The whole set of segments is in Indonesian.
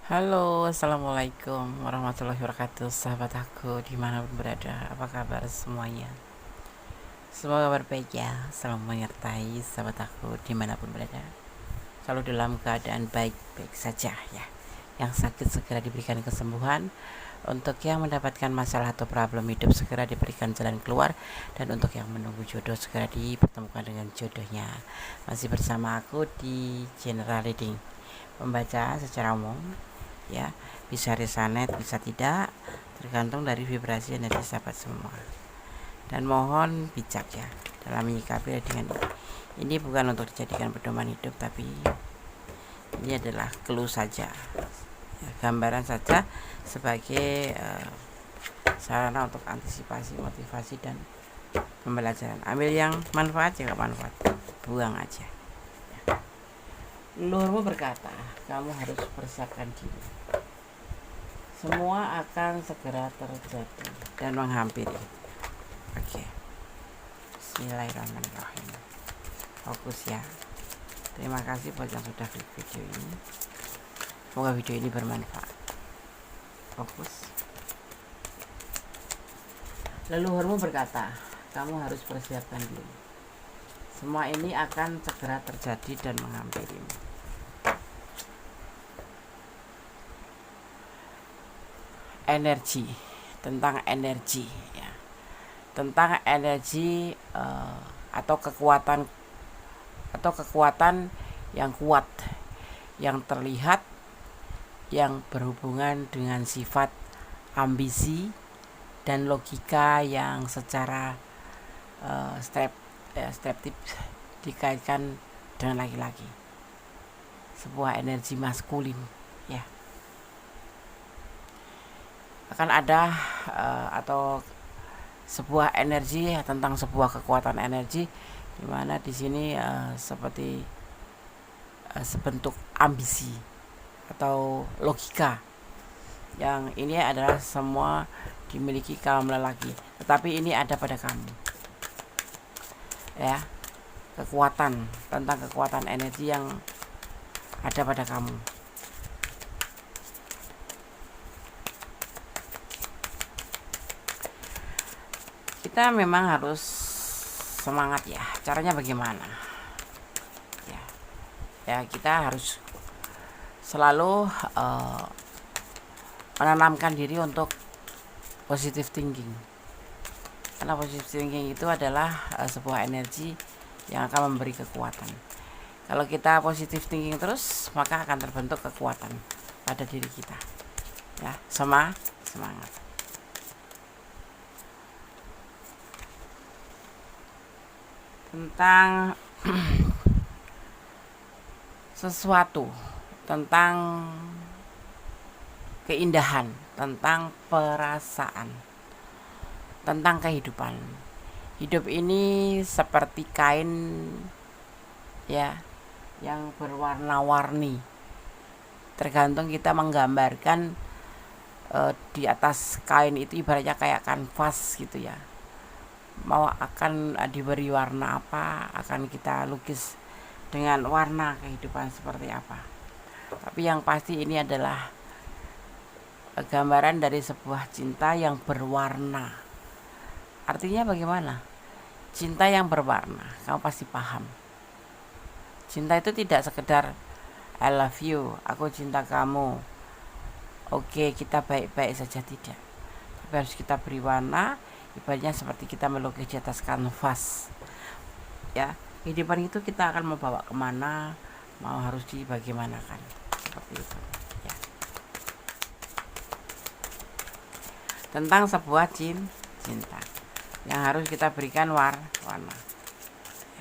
Halo, assalamualaikum warahmatullahi wabarakatuh, sahabat aku dimanapun berada. Apa kabar semuanya? Semoga kabar baik ya, selalu menyertai sahabat aku dimanapun berada. Selalu dalam keadaan baik-baik saja ya. Yang sakit segera diberikan kesembuhan. Untuk yang mendapatkan masalah atau problem hidup segera diberikan jalan keluar. Dan untuk yang menunggu jodoh segera dipertemukan dengan jodohnya. Masih bersama aku di General Reading, membaca secara umum ya, bisa resonate bisa tidak, tergantung dari vibrasi energi sahabat semua. Dan mohon bijak ya dalam menyikapi dengan ini bukan untuk dijadikan pedoman hidup, tapi ini adalah clue saja ya, gambaran saja sebagai sarana untuk antisipasi, motivasi, dan pembelajaran. Ambil yang manfaat, ya manfaat, buang aja. Leluhurmu berkata, kamu harus persiapkan diri. Semua akan segera terjadi dan menghampiri. Oke. Bismillahirrahmanirrahim. Fokus ya. Terima kasih buat yang sudah klik video ini. Semoga video ini bermanfaat. Fokus. Leluhurmu berkata, kamu harus persiapkan diri. Semua ini akan segera terjadi dan menghampirimu. Energi, tentang energi ya, tentang energi atau kekuatan yang kuat, yang terlihat, yang berhubungan dengan sifat ambisi dan logika yang secara stereotip dikaitkan dengan laki-laki, sebuah energi maskulin ya. Akan ada atau sebuah energi tentang sebuah kekuatan energi, di mana di sini seperti sebentuk ambisi atau logika, yang ini adalah semua dimiliki kaum lelaki, tetapi ini ada pada kamu ya, kekuatan, tentang kekuatan energi yang ada pada kamu. Kita memang harus semangat ya. Caranya bagaimana? Ya kita harus selalu menanamkan diri untuk positive thinking. Karena positive thinking itu adalah sebuah energi yang akan memberi kekuatan. Kalau kita positive thinking terus, maka akan terbentuk kekuatan pada diri kita. Ya, semangat. Tentang sesuatu, tentang keindahan, tentang perasaan, tentang kehidupan. Hidup ini seperti kain ya, yang berwarna-warni. Tergantung kita menggambarkan di atas kain itu, ibaratnya kayak kanvas gitu ya. Mau akan diberi warna apa, akan kita lukis dengan warna kehidupan seperti apa. Tapi yang pasti ini adalah gambaran dari sebuah cinta yang berwarna. Artinya bagaimana? Cinta yang berwarna, kamu pasti paham. Cinta itu tidak sekedar I love you, aku cinta kamu, oke kita baik-baik saja, tidak. Tapi harus kita beri warna. Ibaratnya seperti kita melukis di atas kanvas ya. Kehidupan itu kita akan membawa kemana, mau harus dibagaimanakan, seperti itu ya. Tentang sebuah cinta yang harus kita berikan warna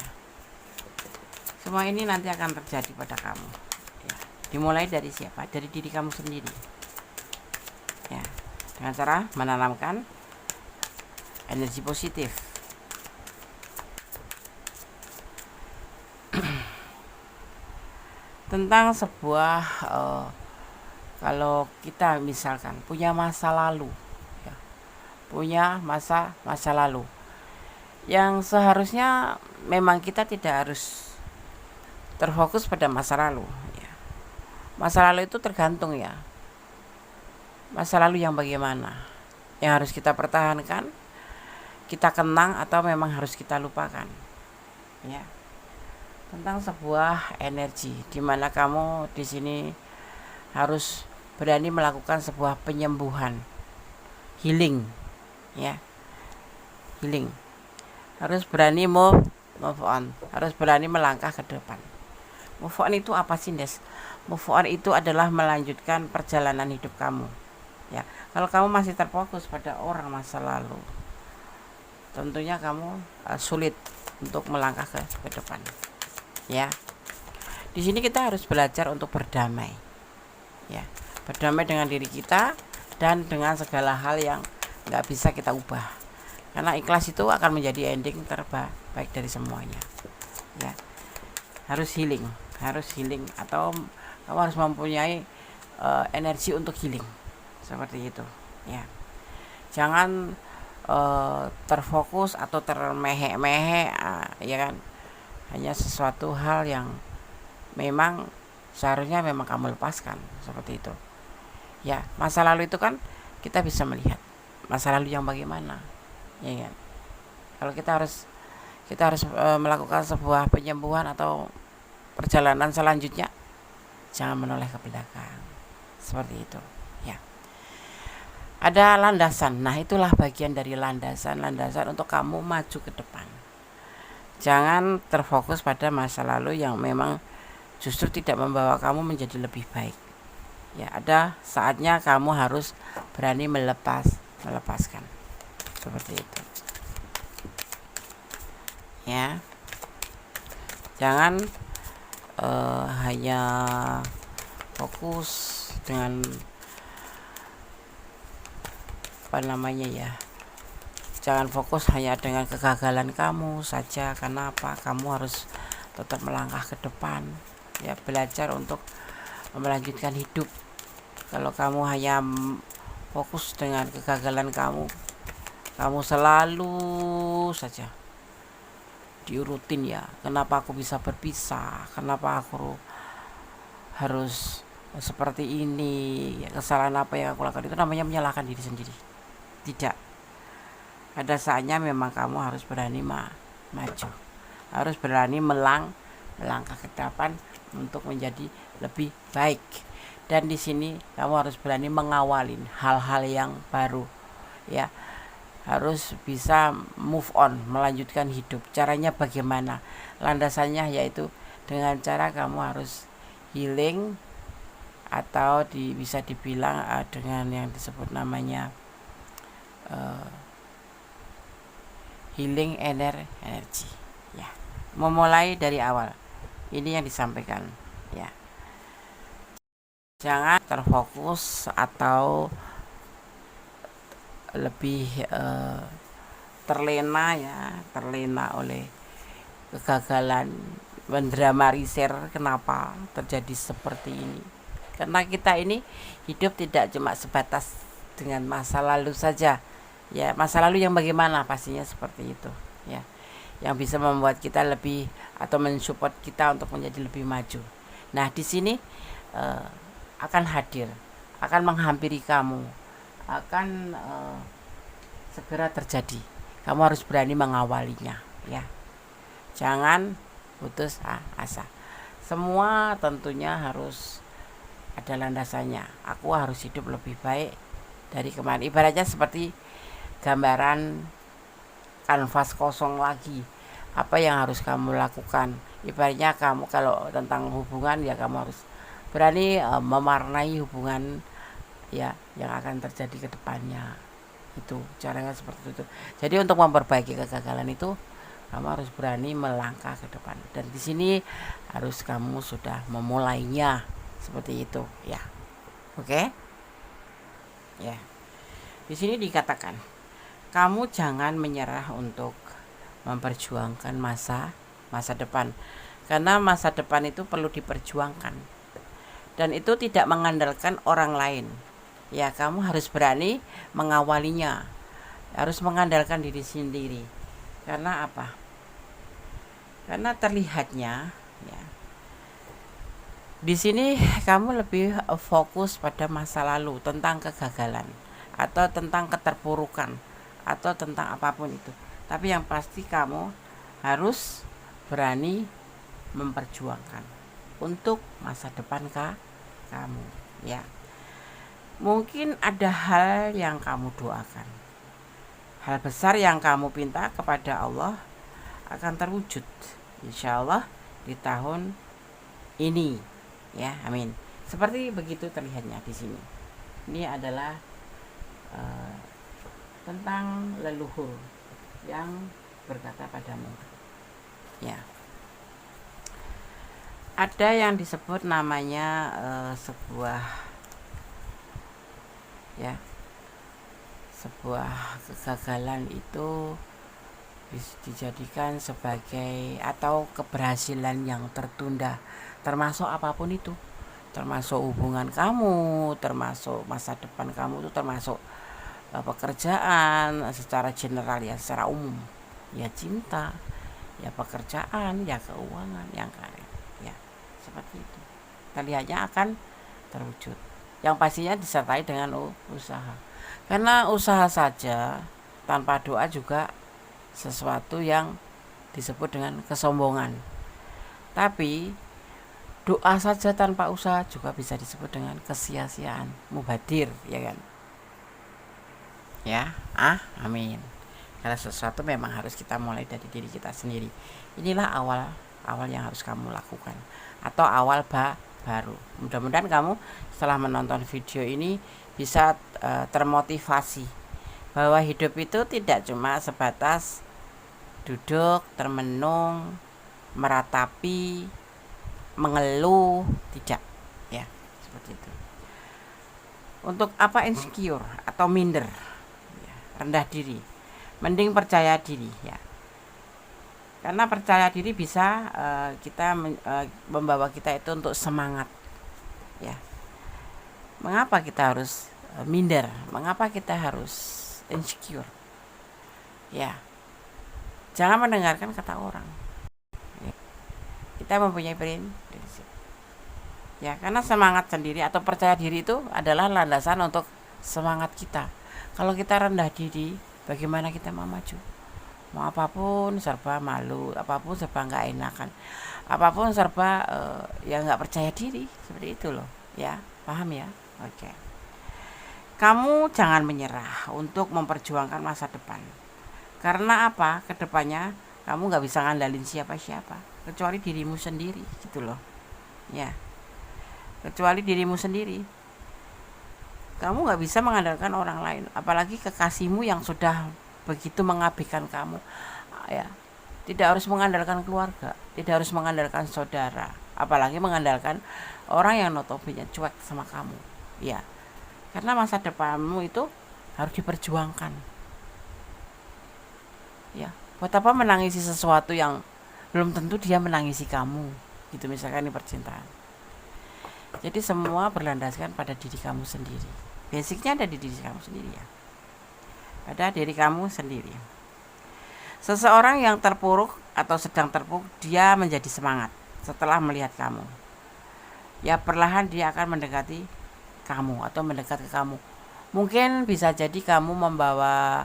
ya. Semua ini nanti akan terjadi pada kamu ya. Dimulai dari siapa? Dari diri kamu sendiri ya, dengan cara menanamkan energi positif. Tentang sebuah kalau kita misalkan punya masa lalu ya, punya masa lalu yang seharusnya memang kita tidak harus terfokus pada masa lalu ya. Masa lalu itu tergantung ya, Masa lalu yang bagaimana? Yang harus kita pertahankan, kita kenang, atau memang harus kita lupakan? Ya, tentang sebuah energi di mana kamu di sini harus berani melakukan sebuah penyembuhan, healing, ya, healing. Harus berani move on, harus berani melangkah ke depan. Move on itu apa sih, Des? Move on itu adalah melanjutkan perjalanan hidup kamu. Ya, kalau kamu masih terfokus pada orang masa lalu, tentunya kamu sulit untuk melangkah ke depan. Ya, di sini kita harus belajar untuk berdamai. Ya, berdamai dengan diri kita dan dengan segala hal yang nggak bisa kita ubah. Karena ikhlas itu akan menjadi ending terbaik dari semuanya. Ya, harus healing atau kamu harus mempunyai energi untuk healing seperti itu. Ya, jangan terfokus atau termehe-mehe, ya kan, hanya sesuatu hal yang memang seharusnya memang kamu lepaskan seperti itu. Ya, masa lalu itu kan kita bisa melihat masa lalu yang bagaimana, ya kan. Kalau kita harus melakukan sebuah penyembuhan atau perjalanan selanjutnya, jangan menoleh ke belakang seperti itu. Ya, ada landasan. Nah, itulah bagian dari landasan untuk kamu maju ke depan. Jangan terfokus pada masa lalu yang memang justru tidak membawa kamu menjadi lebih baik. Ya, ada saatnya kamu harus berani melepaskan seperti itu. Ya, jangan hanya fokus dengan jangan fokus hanya dengan kegagalan kamu saja. Karena apa? Kamu harus tetap melangkah ke depan. Ya, belajar untuk melanjutkan hidup. Kalau kamu hanya fokus dengan kegagalan kamu selalu saja diurutin, ya, kenapa aku bisa berpisah, kenapa aku harus seperti ini, ya, kesalahan apa yang aku lakukan. Itu namanya menyalahkan diri sendiri. Tidak, ada saatnya memang kamu harus berani maju, harus berani melangkah ke depan untuk menjadi lebih baik. Dan di sini kamu harus berani mengawalin hal-hal yang baru, ya, harus bisa move on, melanjutkan hidup. Caranya bagaimana? Landasannya yaitu dengan cara kamu harus healing, atau bisa dibilang dengan yang disebut namanya healing energi. Ya, memulai dari awal. Ini yang disampaikan. Ya, jangan terfokus atau lebih terlena oleh kegagalan, mendramatisir kenapa terjadi seperti ini. Karena kita ini hidup tidak cuma sebatas dengan masa lalu saja. Ya, masa lalu yang bagaimana, pastinya seperti itu, ya, yang bisa membuat kita lebih atau mensupport kita untuk menjadi lebih maju. Nah, di sini akan hadir, akan menghampiri kamu, akan segera terjadi. Kamu harus berani mengawalinya, ya. Jangan putus asa. Semua tentunya harus ada landasannya. Aku harus hidup lebih baik dari kemarin. Ibaratnya seperti gambaran kanvas kosong lagi. Apa yang harus kamu lakukan? Ibaratnya kamu kalau tentang hubungan, ya kamu harus berani mewarnai hubungan, ya, yang akan terjadi ke depannya. Itu caranya seperti itu. Jadi untuk memperbaiki kegagalan itu, kamu harus berani melangkah ke depan. Dan di sini harus kamu sudah memulainya seperti itu, ya. Oke? Ya. Di sini dikatakan, kamu jangan menyerah untuk memperjuangkan masa depan. Karena masa depan itu perlu diperjuangkan. Dan itu tidak mengandalkan orang lain. Ya, kamu harus berani mengawalinya. Harus mengandalkan diri sendiri. Karena apa? Karena terlihatnya, ya, Di sini kamu lebih fokus pada masa lalu, tentang kegagalan atau tentang keterpurukan atau tentang apapun itu. Tapi yang pasti kamu harus berani memperjuangkan untuk masa depan kamu, ya. Mungkin ada hal yang kamu doakan, hal besar yang kamu pinta kepada Allah akan terwujud insya Allah di tahun ini, ya, amin. Seperti begitu terlihatnya di sini. Ini adalah tentang leluhur yang berkata padamu, ya. Ada yang disebut namanya sebuah kegagalan itu dijadikan sebagai atau keberhasilan yang tertunda, termasuk apapun itu, termasuk hubungan kamu, termasuk masa depan kamu, itu termasuk pekerjaan secara general, ya, secara umum, ya, cinta, ya, pekerjaan, ya, keuangan, yang karir, ya, seperti itu terlihatnya akan terwujud, yang pastinya disertai dengan usaha, karena usaha saja tanpa doa juga sesuatu yang disebut dengan kesombongan. Tapi doa saja tanpa usaha juga bisa disebut dengan kesia-siaan, mubadir, ya kan? Ya, amin. Karena sesuatu memang harus kita mulai dari diri kita sendiri. Inilah awal yang harus kamu lakukan, atau awal baru. Mudah-mudahan kamu setelah menonton video ini bisa termotivasi bahwa hidup itu tidak cuma sebatas duduk, termenung, meratapi, mengeluh, tidak, ya, seperti itu. Untuk apa insecure atau minder, ya, rendah diri, mending percaya diri, ya. Karena percaya diri bisa membawa kita itu untuk semangat, ya. Mengapa kita harus minder? Mengapa kita harus insecure? Ya, jangan mendengarkan kata orang. Ya. Kita mempunyai prinsip, ya, karena semangat sendiri atau percaya diri itu adalah landasan untuk semangat kita. Kalau kita rendah diri, bagaimana kita mau maju? Mau apapun serba malu, apapun serba nggak enakan, apapun serba ya nggak percaya diri, seperti itu loh, ya, paham ya? Oke. Kamu jangan menyerah untuk memperjuangkan masa depan, karena apa? Kedepannya kamu nggak bisa ngandalin siapa-siapa kecuali dirimu sendiri, gitu loh, ya, kecuali dirimu sendiri. Kamu nggak bisa mengandalkan orang lain, apalagi kekasihmu yang sudah begitu mengabaikan kamu, ya. Tidak harus mengandalkan keluarga, tidak harus mengandalkan saudara, apalagi mengandalkan orang yang notabene cuek sama kamu, ya. Karena masa depanmu itu harus diperjuangkan, ya. Buat apa menangisi sesuatu yang belum tentu dia menangisi kamu, gitu, misalkan ini percintaan. Jadi semua berlandaskan pada diri kamu sendiri. Basicnya ada di diri kamu sendiri, ya, pada diri kamu sendiri. Seseorang yang terpuruk atau sedang terpuruk, dia menjadi semangat setelah melihat kamu. Ya, perlahan dia akan mendekati kamu atau mendekat ke kamu. Mungkin bisa jadi kamu membawa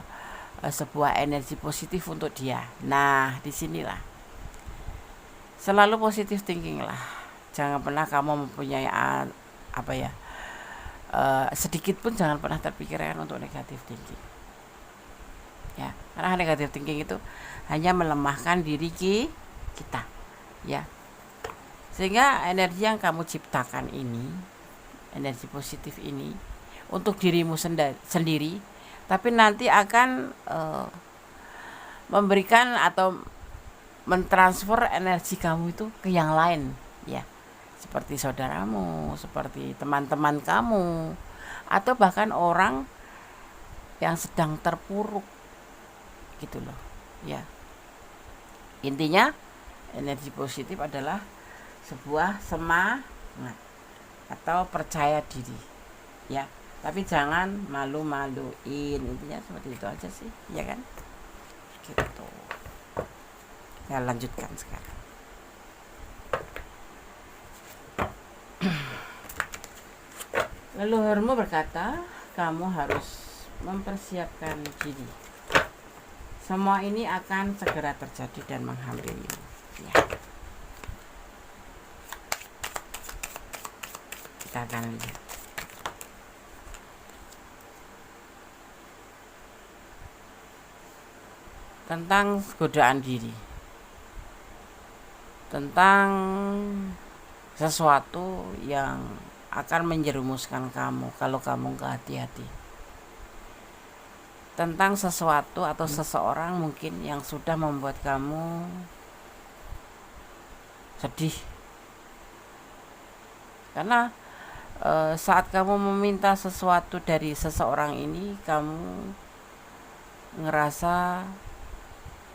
sebuah energi positif untuk dia. Nah, disinilah selalu positif thinking lah. Jangan pernah kamu mempunyai sedikit pun jangan pernah terpikirkan untuk negatif thinking, ya, karena negatif thinking itu hanya melemahkan diri kita, ya. Sehingga energi yang kamu ciptakan ini, energi positif ini untuk dirimu sendiri, tapi nanti akan memberikan atau mentransfer energi kamu itu ke yang lain, ya, seperti saudaramu, seperti teman-teman kamu, atau bahkan orang yang sedang terpuruk, gitu loh, ya. Intinya energi positif adalah sebuah semangat atau percaya diri, ya, tapi jangan malu-maluin, intinya seperti itu aja sih, ya kan, gitu. Ya, lanjutkan sekarang. Leluhurmu berkata, kamu harus mempersiapkan diri. Semua ini akan segera terjadi dan menghampirimu. Ya. Kita akan lihat. Tentang godaan diri. Tentang sesuatu yang akan menjerumuskan kamu kalau kamu gak hati-hati. Tentang sesuatu atau seseorang mungkin yang sudah membuat kamu sedih. Karena saat kamu meminta sesuatu dari seseorang ini, kamu ngerasa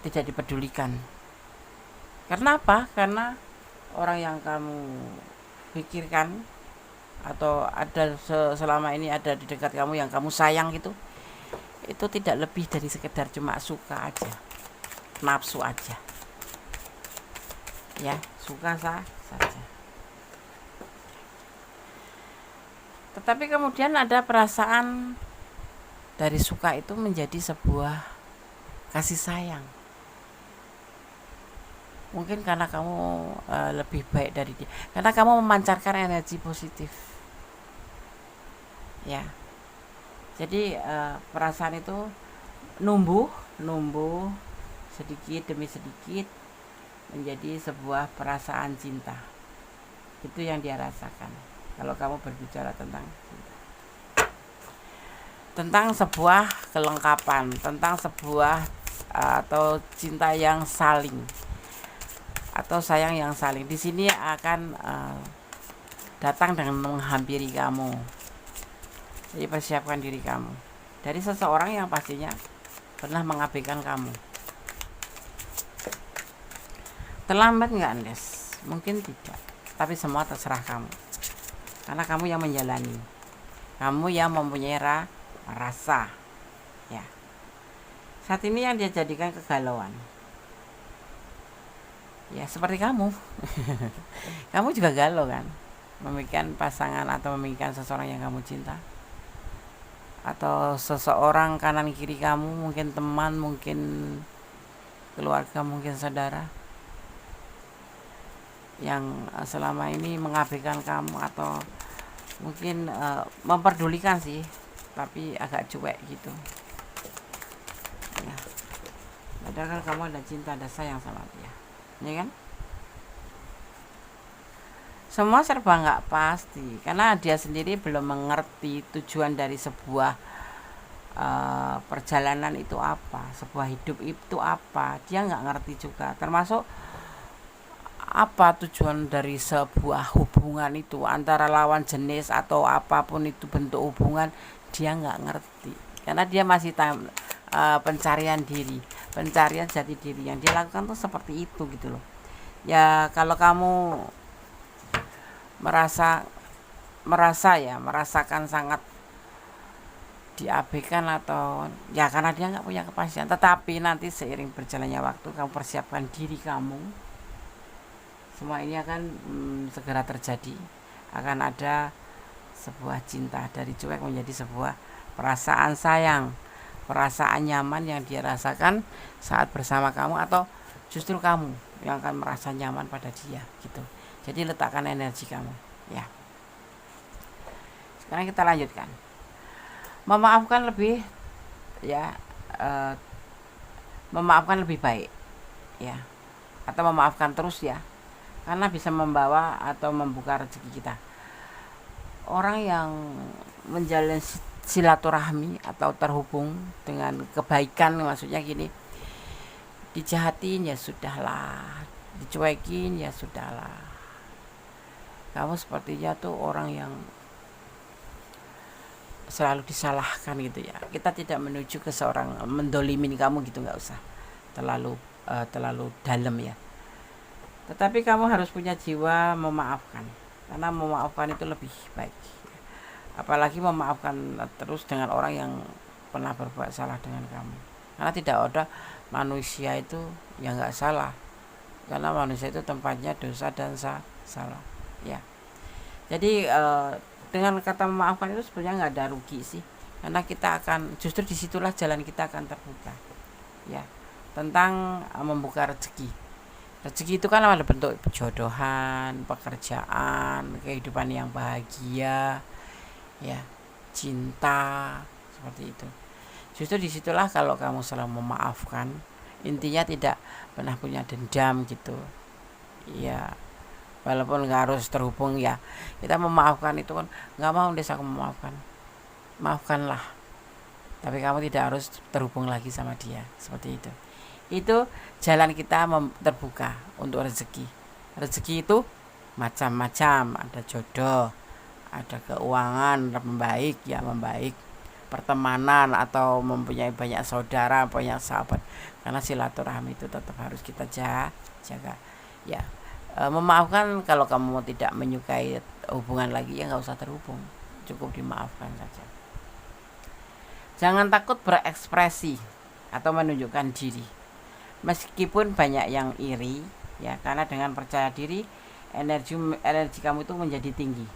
tidak dipedulikan. Karena apa? Karena orang yang kamu pikirkan atau ada selama ini ada di dekat kamu yang kamu sayang itu tidak lebih dari sekedar cuma suka aja, nafsu aja, ya, suka saja. Tetapi kemudian ada perasaan dari suka itu menjadi sebuah kasih sayang. Mungkin karena kamu lebih baik dari dia, karena kamu memancarkan energi positif, ya. Jadi perasaan itu numbuh sedikit demi sedikit menjadi sebuah perasaan cinta. Itu yang dia rasakan kalau kamu berbicara tentang cinta. Tentang sebuah kelengkapan, tentang sebuah atau cinta yang saling atau sayang yang saling. Di sini akan datang dengan menghampiri kamu. Jadi persiapkan diri kamu dari seseorang yang pastinya pernah mengabaikan kamu. Terlambat nggak, Andes? Mungkin tidak, tapi semua terserah kamu. Karena kamu yang menjalani, kamu yang mempunyai rasa. Ya. Saat ini yang dia jadikan kegalauan. Ya seperti kamu. Kamu juga galau kan? Memikirkan pasangan atau memikirkan seseorang yang kamu cinta. Atau seseorang kanan kiri kamu, mungkin teman, mungkin keluarga, mungkin saudara yang selama ini mengabaikan kamu atau mungkin memperdulikan sih, tapi agak cuek gitu ya. Padahal kamu ada cinta, ada sayang sama dia, ya kan? Semua serba nggak pasti karena dia sendiri belum mengerti tujuan dari sebuah perjalanan itu apa, sebuah hidup itu apa. Dia nggak ngerti juga, termasuk apa tujuan dari sebuah hubungan itu antara lawan jenis atau apapun itu bentuk hubungan. Dia nggak ngerti karena dia masih pencarian diri, pencarian jati diri. Yang dia lakukan tuh seperti itu gitu loh ya. Kalau kamu merasakan sangat diabaikan atau ya karena dia nggak punya kepastian, tetapi nanti seiring berjalannya waktu kamu persiapkan diri kamu, semua ini akan segera terjadi. Akan ada sebuah cinta dari cuek menjadi sebuah perasaan sayang, perasaan nyaman yang dia rasakan saat bersama kamu, atau justru kamu yang akan merasa nyaman pada dia gitu. Jadi letakkan energi kamu ya. Sekarang kita lanjutkan. Memaafkan lebih ya, memaafkan lebih baik ya, atau memaafkan terus ya, karena bisa membawa atau membuka rezeki kita. Orang yang menjalin silaturahmi atau terhubung dengan kebaikan, maksudnya gini, dijahatin ya sudahlah, dicuekin ya sudahlah. Kamu sepertinya tuh orang yang selalu disalahkan gitu ya. Kita tidak menuju ke seorang mendolimin kamu gitu, nggak usah terlalu dalam ya. Tetapi kamu harus punya jiwa memaafkan, karena memaafkan itu lebih baik. Apalagi memaafkan terus dengan orang yang pernah berbuat salah dengan kamu. Karena tidak ada manusia itu yang nggak salah, karena manusia itu tempatnya dosa dan salah ya. Jadi dengan kata memaafkan itu sebenarnya nggak ada rugi sih, karena kita akan justru disitulah jalan kita akan terbuka ya, tentang membuka rezeki. Rezeki itu kan ada bentuk jodohan, pekerjaan, kehidupan yang bahagia ya, cinta, seperti itu. Justru disitulah kalau kamu selalu memaafkan, intinya tidak pernah punya dendam gitu ya, walaupun nggak harus terhubung ya, kita memaafkan itu kan nggak mau desa aku memaafkan, maafkanlah, tapi kamu tidak harus terhubung lagi sama dia, seperti itu jalan kita terbuka untuk rezeki. Rezeki itu macam-macam, ada jodoh, ada keuangan membaik ya, membaik, pertemanan, atau mempunyai banyak saudara, banyak sahabat, karena silaturahmi itu tetap harus kita jaga ya. Memaafkan, kalau kamu tidak menyukai hubungan lagi ya nggak usah terhubung, cukup dimaafkan saja. Jangan takut berekspresi atau menunjukkan diri, meskipun banyak yang iri ya, karena dengan percaya diri energi kamu itu menjadi tinggi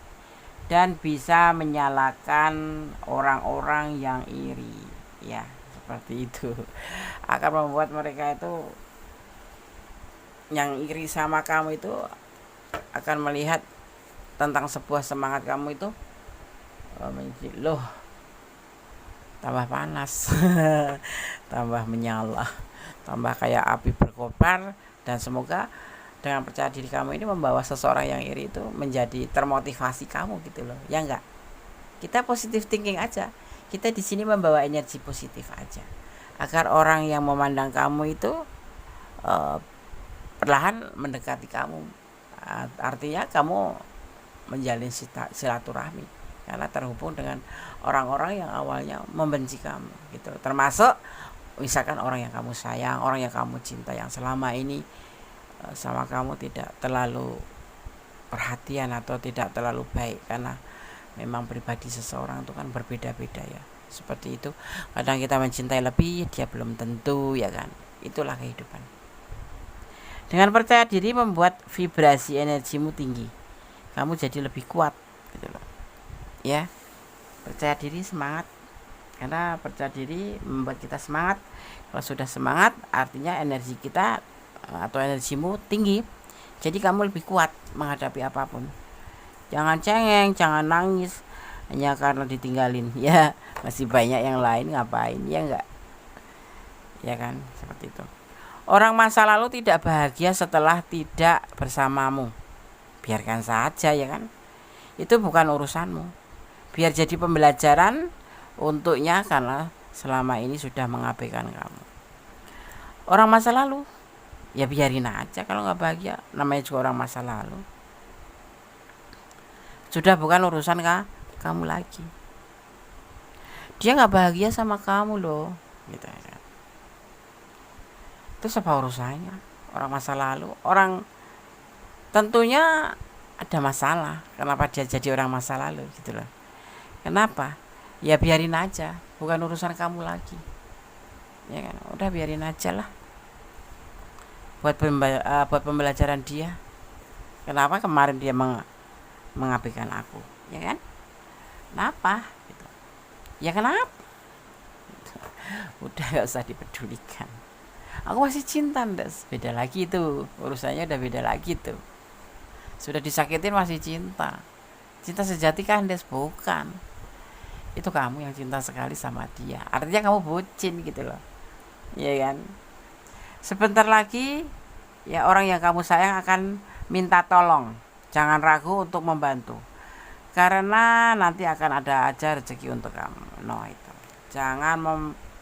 dan bisa menyalakan orang-orang yang iri ya, seperti itu. Akan membuat mereka itu yang iri sama kamu itu akan melihat tentang sebuah semangat kamu itu loh, tambah panas tambah menyala, tambah kayak api berkobar. Dan semoga dengan percaya diri kamu ini membawa seseorang yang iri itu menjadi termotivasi kamu gitu loh, ya enggak? Kita positive thinking aja, kita di sini membawa energi positif aja, agar orang yang memandang kamu itu perlahan mendekati kamu. Artinya kamu menjalin silaturahmi karena terhubung dengan orang-orang yang awalnya membenci kamu gitu, termasuk misalkan orang yang kamu sayang, orang yang kamu cinta, yang selama ini sama kamu tidak terlalu perhatian atau tidak terlalu baik, karena memang pribadi seseorang itu kan berbeda-beda ya, seperti itu. Kadang kita mencintai lebih, dia belum tentu ya kan, itulah kehidupan. Dengan percaya diri membuat vibrasi energimu tinggi, kamu jadi lebih kuat gitu loh ya. Percaya diri, semangat, karena percaya diri membuat kita semangat. Kalau sudah semangat artinya energi kita atau energimu tinggi, jadi kamu lebih kuat menghadapi apapun. Jangan cengeng, jangan nangis hanya karena ditinggalin ya, masih banyak yang lain, ngapain ya enggak, ya kan, seperti itu. Orang masa lalu tidak bahagia setelah tidak bersamamu, biarkan saja ya kan, itu bukan urusanmu. Biar jadi pembelajaran untuknya, karena selama ini sudah mengabaikan kamu. Orang masa lalu ya biarin aja, kalau nggak bahagia, namanya juga orang masa lalu, sudah bukan urusan kamu lagi. Dia nggak bahagia sama kamu loh gitu ya. Itu apa urusannya? Orang masa lalu, orang tentunya ada masalah, kenapa dia jadi orang masa lalu gitu loh. Kenapa? Ya biarin aja, bukan urusan kamu lagi ya kan, udah biarin aja lah, buat pembelajaran dia. Kenapa kemarin dia mengabaikan aku ya kan, kenapa gitu ya, kenapa udah gak usah dipedulikan. Aku masih cinta, ndas, beda lagi tuh urusannya, udah beda lagi tuh. Sudah disakitin masih cinta, cinta sejati kan, ndas, bukan. Itu kamu yang cinta sekali sama dia, artinya kamu bucin gitu loh ya kan. Sebentar lagi ya orang yang kamu sayang akan minta tolong, jangan ragu untuk membantu, karena nanti akan ada aja rezeki untuk kamu. No, itu jangan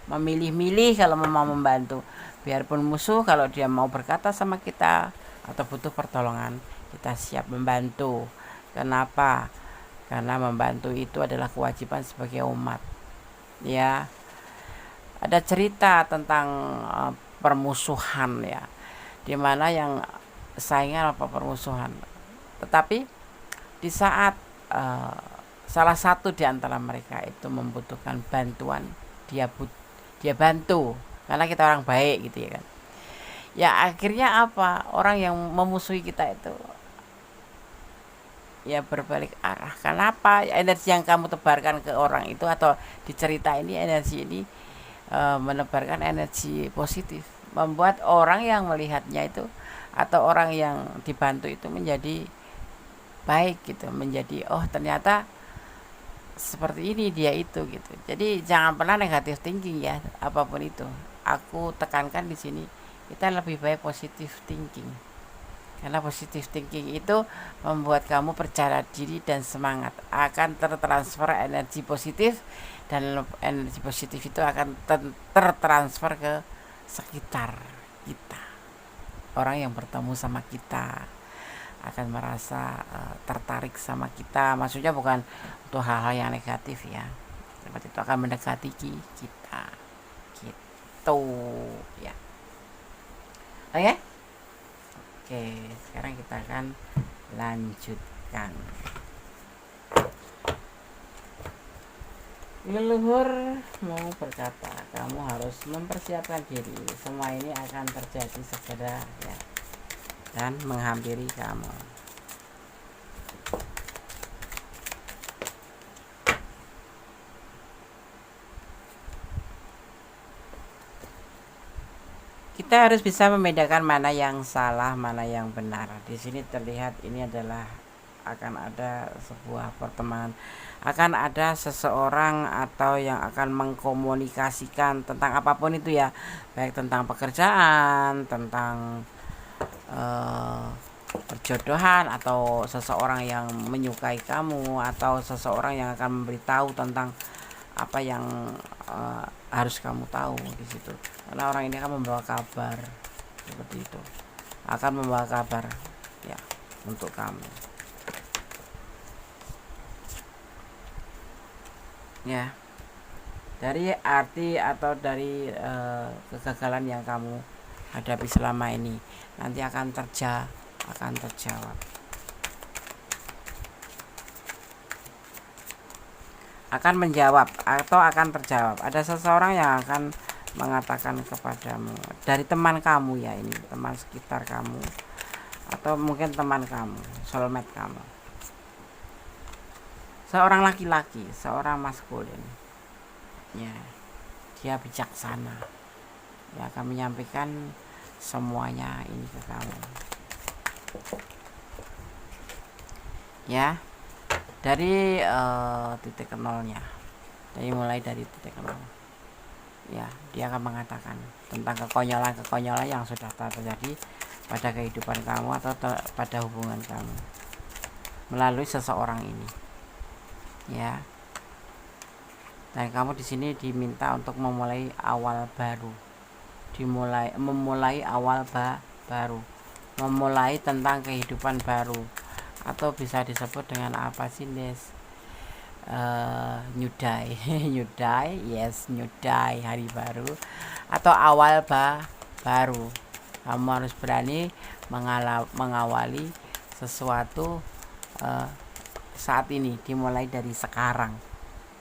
memilih-milih kalau mau membantu. Biarpun musuh, kalau dia mau berkata sama kita atau butuh pertolongan, kita siap membantu. Kenapa? Karena membantu itu adalah kewajiban sebagai umat ya. Ada cerita tentang permusuhan ya, dimana yang saingan apa permusuhan, tetapi di saat salah satu di antara mereka itu membutuhkan bantuan, dia bantu, karena kita orang baik gitu ya kan. Ya akhirnya apa, orang yang memusuhi kita itu ya berbalik arah. Kenapa? Energi yang kamu tebarkan ke orang itu atau di cerita ini, energi ini menebarkan energi positif, membuat orang yang melihatnya itu atau orang yang dibantu itu menjadi baik gitu, menjadi oh ternyata seperti ini dia itu gitu. Jadi jangan pernah negatif thinking ya, apapun itu. Aku tekankan di sini kita lebih baik positif thinking. Karena positif thinking itu membuat kamu percaya diri dan semangat, akan tertransfer energi positif, dan energi positif itu akan tertransfer ke sekitar kita. Orang yang bertemu sama kita akan merasa tertarik sama kita. Maksudnya bukan untuk hal-hal yang negatif ya. Seperti itu akan mendekati kita. Gitu ya. Oke? Oke, sekarang kita akan lanjutkan. Leluhur mau berkata, kamu harus mempersiapkan diri. Semua ini akan terjadi segera ya, dan menghampiri kamu. Kita harus bisa membedakan mana yang salah, mana yang benar. Di sini terlihat ini adalah akan ada sebuah pertemanan, akan ada seseorang atau yang akan mengkomunikasikan tentang apapun itu ya, baik tentang pekerjaan, tentang perjodohan, atau seseorang yang menyukai kamu, atau seseorang yang akan memberitahu tentang apa yang harus kamu tahu di situ. Karena orang ini akan membawa kabar seperti itu, akan membawa kabar ya untuk kamu. Ya, dari arti atau dari kegagalan yang kamu hadapi selama ini nanti akan terjawab. Akan menjawab atau akan terjawab. Ada seseorang yang akan mengatakan kepadamu dari teman kamu ya, ini teman sekitar kamu atau mungkin teman kamu, soulmate kamu. Seorang laki-laki, seorang maskulin. Ya, dia bijaksana. Ya, akan menyampaikan semuanya ini ke kamu. Ya, dari titik nolnya. Jadi mulai dari titik nol. Ya, dia akan mengatakan tentang kekonyolan yang sudah terjadi pada kehidupan kamu atau pada hubungan kamu melalui seseorang ini. Ya. Dan kamu di sini diminta untuk memulai awal baru. Memulai awal baru. Memulai tentang kehidupan baru. Atau bisa disebut dengan apa sih, Des? New day. New day, yes, new day, hari baru atau awal baru. Kamu harus berani mengawali sesuatu saat ini, dimulai dari sekarang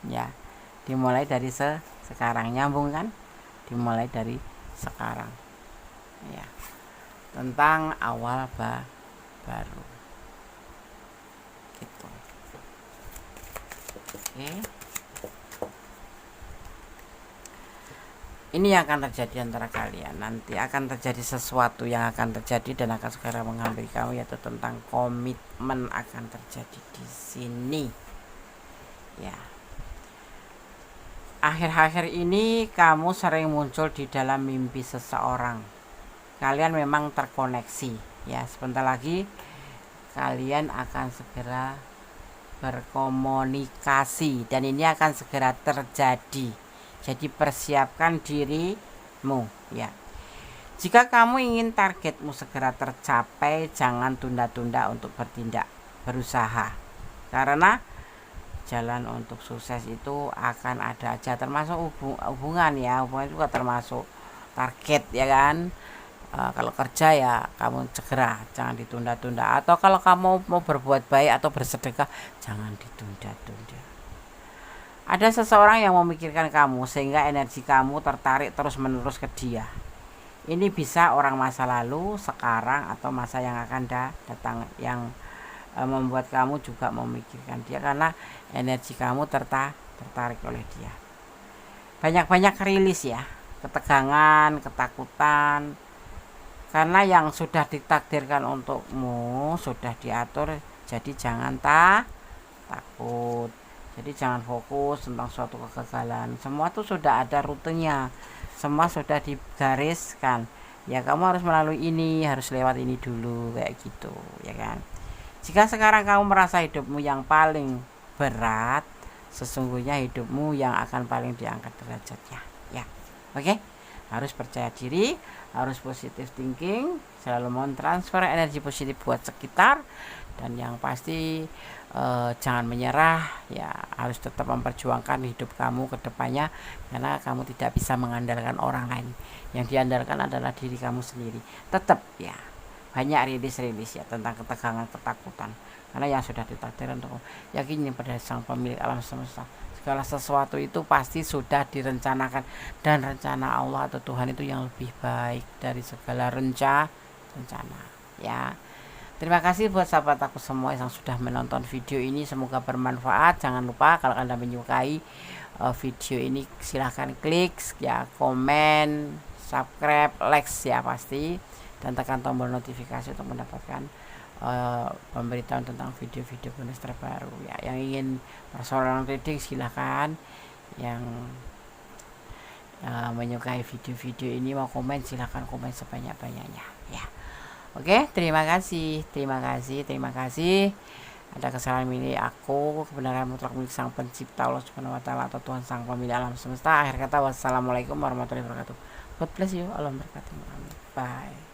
ya, dimulai dari sekarang. Nyambung kan? Dimulai dari sekarang ya, tentang awal baru gitu. Oke, ini yang akan terjadi antara kalian. Nanti akan terjadi sesuatu yang akan terjadi dan akan segera menghampiri kamu, yaitu tentang komitmen akan terjadi di sini. Ya. Akhir-akhir ini kamu sering muncul di dalam mimpi seseorang. Kalian memang terkoneksi. Ya, sebentar lagi kalian akan segera berkomunikasi dan ini akan segera terjadi. Jadi persiapkan dirimu ya. Jika kamu ingin targetmu segera tercapai, jangan tunda-tunda untuk bertindak, berusaha. Karena jalan untuk sukses itu akan ada aja, termasuk hubungan ya. Hubungan juga termasuk target ya kan. Kalau kerja ya kamu segera, jangan ditunda-tunda. Atau kalau kamu mau berbuat baik atau bersedekah, jangan ditunda-tunda. Ada seseorang yang memikirkan kamu sehingga energi kamu tertarik terus-menerus ke dia. Ini bisa orang masa lalu, sekarang, atau masa yang akan datang, yang membuat kamu juga memikirkan dia, karena energi kamu tertarik oleh dia. Banyak-banyak rilis ya, ketegangan, ketakutan, karena yang sudah ditakdirkan untukmu sudah diatur. Jadi jangan takut, jadi jangan fokus tentang suatu kegagalan. Semua tuh sudah ada rutenya, semua sudah digariskan. Ya kamu harus melalui ini, harus lewat ini dulu, kayak gitu ya kan. Jika sekarang kamu merasa hidupmu yang paling berat, sesungguhnya hidupmu yang akan paling diangkat derajatnya ya. Oke, harus percaya diri, harus positive thinking, selalu mentransfer energi positif buat sekitar, dan yang pasti jangan menyerah ya, harus tetap memperjuangkan hidup kamu ke depannya, karena kamu tidak bisa mengandalkan orang lain, yang diandalkan adalah diri kamu sendiri. Tetap ya, banyak rilis ya tentang ketegangan, ketakutan, karena yang sudah ditakdirkan untuk yakin pada sang pemilik alam semesta. Segala sesuatu itu pasti sudah direncanakan, dan rencana Allah atau Tuhan itu yang lebih baik dari segala rencana ya. Terima kasih buat sahabat aku semua yang sudah menonton video ini, semoga bermanfaat. Jangan lupa kalau Anda menyukai video ini, silahkan klik ya, komen, subscribe, like ya pasti, dan tekan tombol notifikasi untuk mendapatkan pemberitahuan tentang video-video bonus terbaru ya. Yang ingin personal reading silahkan, yang menyukai video-video ini mau komen silahkan komen sebanyak-banyaknya ya. Oke, terima kasih. Ada kesalahan milik aku, kebenaran mutlak milik Sang Pencipta Allah Subhanahu wa taala atau Tuhan Sang Pemilik alam semesta. Akhir kata, wassalamualaikum warahmatullahi wabarakatuh. God bless you. Allah memberkati. Bye.